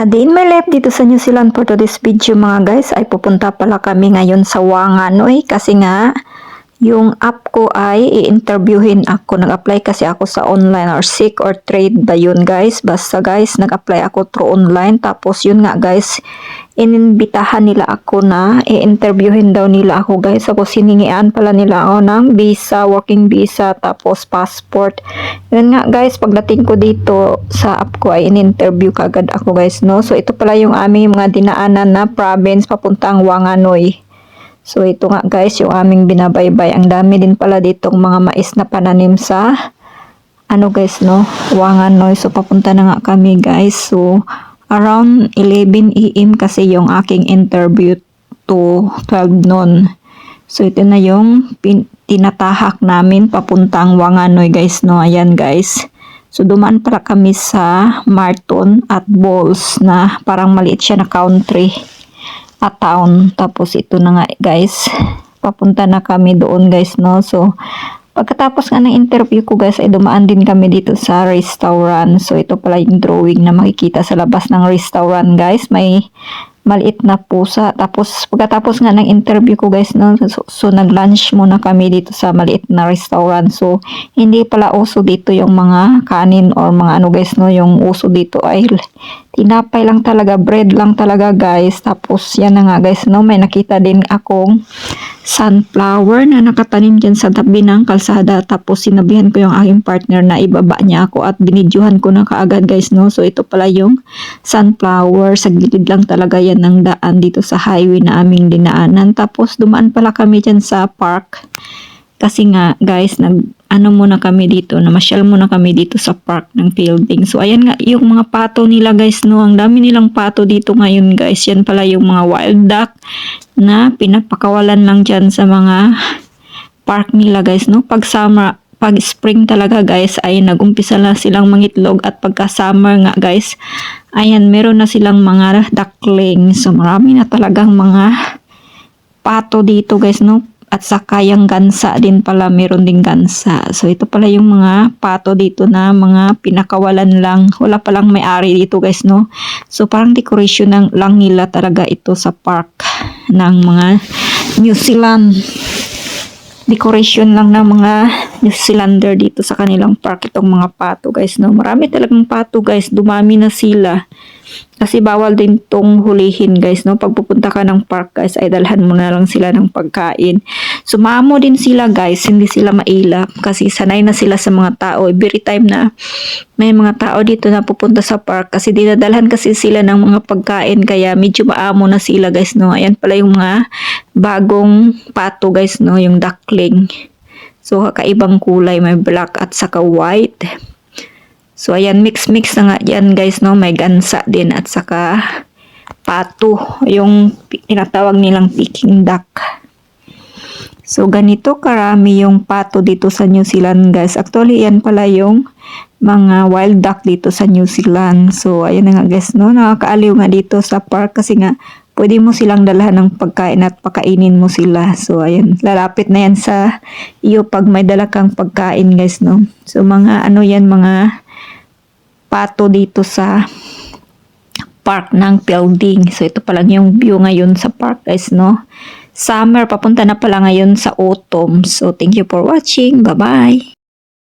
A day in my life dito sa New Zealand for today's video mga guys ay pupunta pala kami ngayon sa Whanganui kasi nga yung app ko ay i-interviewin ako. Nag-apply kasi ako sa online or seek or trade ba yun guys. Basta guys nag-apply ako through online tapos yun nga guys ininbitahan nila ako na i-interviewin daw nila ako guys. Tapos hiningian pala nila ako ng visa, working visa, tapos passport. Yun nga guys, pagdating ko dito sa app ko ay in-interview kagad ako guys, no. So ito pala yung aming mga dinaanan na province papuntang Whanganui. So ito nga guys, yung aming binabaybay. Ang dami din pala ditong mga mais na pananim sa ano guys, no, Whanganui. So papunta na nga kami guys. So around 11 AM kasi yung aking interview to 12 noon. So ito na yung tinatahak namin papuntang Whanganui guys, no. Ayan guys. So dumaan pala kami sa Marton at Bowls na parang maliit siya na country at town. Tapos ito na nga guys, papunta na kami doon guys, no. So pagkatapos nga ng interview ko guys ay dumaan din kami dito sa restaurant. So ito pala yung drawing na makikita sa labas ng restaurant guys. May maliit na pusa. Tapos pagkatapos nga ng interview ko guys, no, so nag-lunch muna kami dito sa maliit na restaurant. So hindi pala uso dito yung mga kanin or mga ano guys, no. Yung uso dito ay tinapay lang talaga, bread lang talaga guys. Tapos yan na nga guys, no, may nakita din akong sunflower na nakatanim dyan sa tabi ng kalsada. Tapos sinabihan ko yung aking partner na ibaba niya ako at binidyohan ko na kaagad guys, no. So ito pala yung sunflower, sa gilid lang talaga yan ng daan dito sa highway na aming dinaanan. Tapos dumaan pala kami dyan sa park kasi nga guys ano muna kami dito, namasyal muna kami dito sa park ng building. So ayan nga yung mga pato nila guys, no. Ang dami nilang pato dito ngayon guys. Yan pala yung mga wild duck na pinapakawalan lang dyan sa mga park nila guys, no. Pag summer, pag spring talaga guys ay nagumpisa na silang mangitlog at pagka summer nga guys, ayan meron na silang mga duckling. So marami na talagang mga pato dito guys, no. At saka yung gansa din pala, meron ding gansa. So ito pala yung mga pato dito na mga pinakawalan lang. Wala palang may-ari dito guys, no. So parang decoration lang nila talaga ito sa park ng mga New Zealand. Decoration lang ng mga New Zealander dito sa kanilang park itong mga pato guys, no. Marami talagang pato guys, dumami na sila. Kasi bawal din tong hulihin guys, no. Pag pupunta ka ng park guys ay dalhan mo na lang sila ng pagkain. Sumamo din sila guys, hindi sila mailap kasi sanay na sila sa mga tao. Every time na may mga tao dito na pupunta sa park kasi dinadalhan kasi sila ng mga pagkain kaya medyo maamo na sila guys, no. Ayan pala yung mga bagong pato guys, no, yung duckling. So kakaibang kulay, may black at saka white. So ayan, mix na nga yan guys, no. May gansa din at saka pato, yung tinatawag nilang Peking duck. So ganito karami yung pato dito sa New Zealand guys. Actually yan pala yung mga wild duck dito sa New Zealand. So ayan na nga guys, no. Nakakaaliw nga dito sa park kasi nga pwede mo silang dalhan ng pagkain at pakainin mo sila. So ayan, lalapit na yan sa iyo pag may dala kang pagkain guys, no. So mga ano yan, mga pato dito sa park ng building. So ito pa lang yung view ngayon sa park guys, no. Summer, papunta na pala ngayon sa autumn. So thank you for watching. Bye bye.